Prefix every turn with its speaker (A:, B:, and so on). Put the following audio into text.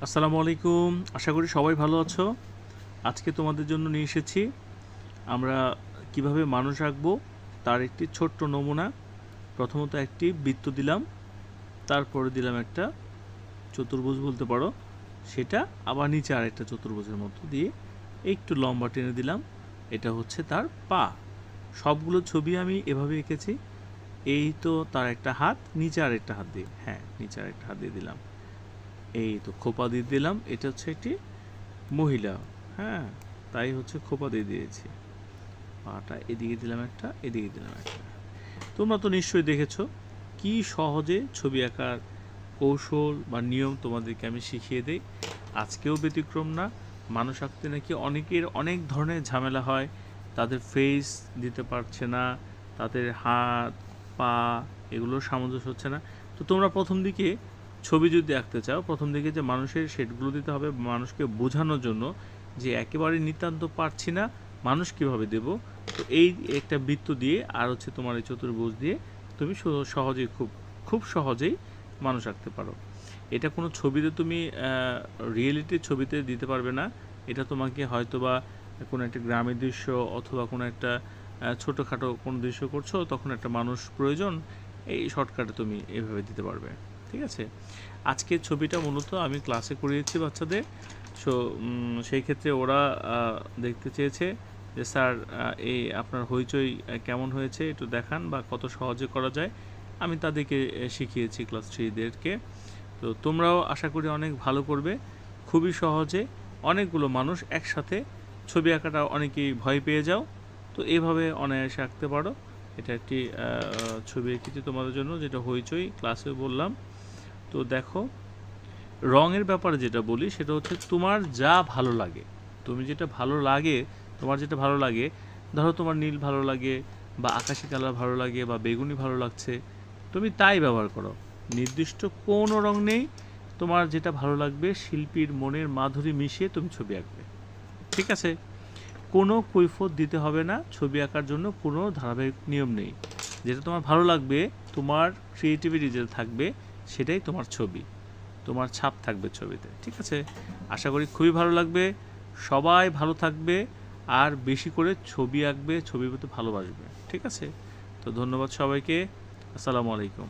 A: আসসালামু আলাইকুম। আশা করি সবাই ভালো আছো। আজকে তোমাদের জন্য নিয়ে এসেছি আমরা কিভাবে মানুষ আঁকবো তার একটি ছোট্ট নমুনা। প্রথমত একটি বৃত্ত দিলাম, তারপরে দিলাম একটা চতুর্ভুজ বলতে পারো, সেটা আবার নিচে আরেকটা চতুর্ভুজের মতো দিয়ে একটু লম্বা টেনে দিলাম। এটা হচ্ছে তার পা। সবগুলো ছবি আমি এভাবে এঁকেছি। এই তো তার একটা হাত, নিচে আরেকটা হাত দিয়ে, হ্যাঁ নিচে আরেকটা হাত দিয়ে দিলাম। এই তো খোপা দিয়ে দিলাম, এটা হচ্ছে একটি মহিলা। হ্যাঁ, তাই হচ্ছে খোপা দিয়ে দিয়েছি। পাটা এদিকে দিলাম একটা, এদিকে দিলাম একটা। তোমরা তো নিশ্চয়ই দেখেছো কি সহজে ছবি আঁকার কৌশল বা নিয়ম তোমাদেরকে আমি শিখিয়ে দেই। আজকেও ব্যতিক্রম না। মানুষ আঁকতে নাকি অনেকের অনেক ধরনের ঝামেলা হয়, তাদের ফেস দিতে পারছে না, তাদের হাত পা এগুলোর সামঞ্জস্য হচ্ছে না। তো তোমরা প্রথম দিকে ছবি যদি আঁকতে চাও, প্রথম দিকে যে মানুষের শেডগুলো দিতে হবে মানুষকে বোঝানোর জন্য যে একেবারে নিতান্ত পারছি না, মানুষ কিভাবে দেব। তো এই একটা বৃত্ত দিয়ে আর হচ্ছে তোমার এই চতুর্ভুজ দিয়ে তুমি সহজেই খুব সহজেই মানুষ আঁকতে পারো। এটা কোনো ছবিতে তুমি রিয়েলিটির ছবিতে দিতে পারবে না। এটা তোমাকে হয়তোবা কোনো একটা গ্রামের দৃশ্য অথবা কোনো একটা ছোটোখাটো কোনো দৃশ্য করছো, তখন একটা মানুষ প্রয়োজন, এই শর্টকাটে তুমি এভাবে দিতে পারবে। ঠিক আছে, আজকের ছবিটা মূলত আমি ক্লাসে করিয়েছি বাচ্চাদের। সো সেই ক্ষেত্রে ওরা দেখতে চেয়েছে যে স্যার এই আপনার হইচই কেমন হয়েছে একটু দেখান বা কত সহজে করা যায়। আমি তাদেরকে শিখিয়েছি ক্লাস 3দেরকে। তো তোমরাও আশা করি অনেক ভালো করবে। খুবই সহজে অনেকগুলো মানুষ একসাথে ছবি আঁকাটা অনেকেই ভয় পেয়ে যাও, তো এইভাবে অনায়াসে আঁকতে পারো। এটা একটি ছবি এঁকেছি তোমাদের জন্য, যেটা হইচই ক্লাসে বললাম। তো দেখো, রঙের ব্যাপারে যেটা বলি সেটা হচ্ছে তোমার যা ভালো লাগে, তুমি যেটা ভালো লাগে, তোমার যেটা ভালো লাগে, ধরো তোমার নীল ভালো লাগে বা আকাশি কালার ভালো লাগে বা বেগুনি ভালো লাগছে, তুমি তাই ব্যবহার করো। নির্দিষ্ট কোনো রং নেই, তোমার যেটা ভালো লাগবে শিল্পীর মনের মাধুরী মিশিয়ে তুমি ছবি আঁকবে। ঠিক আছে, কোনো কৈফিয়ত দিতে হবে না। ছবি আঁকার জন্য কোনো ধারাবাহিক নিয়ম নেই। যেটা তোমার ভালো লাগবে, তোমার ক্রিয়েটিভিটি যেটা থাকবে, সেটাই তোমার ছবি, তোমার ছাপ থাকবে ছবিতে। ঠিক আছে, আশা করি খুবই ভালো লাগবে। সবাই ভালো থাকবে আর বেশি করে ছবি আঁকবে, ছবির প্রতি ভালোবাসবে। ঠিক আছে, তো ধন্যবাদ সবাইকে। আসসালামু আলাইকুম।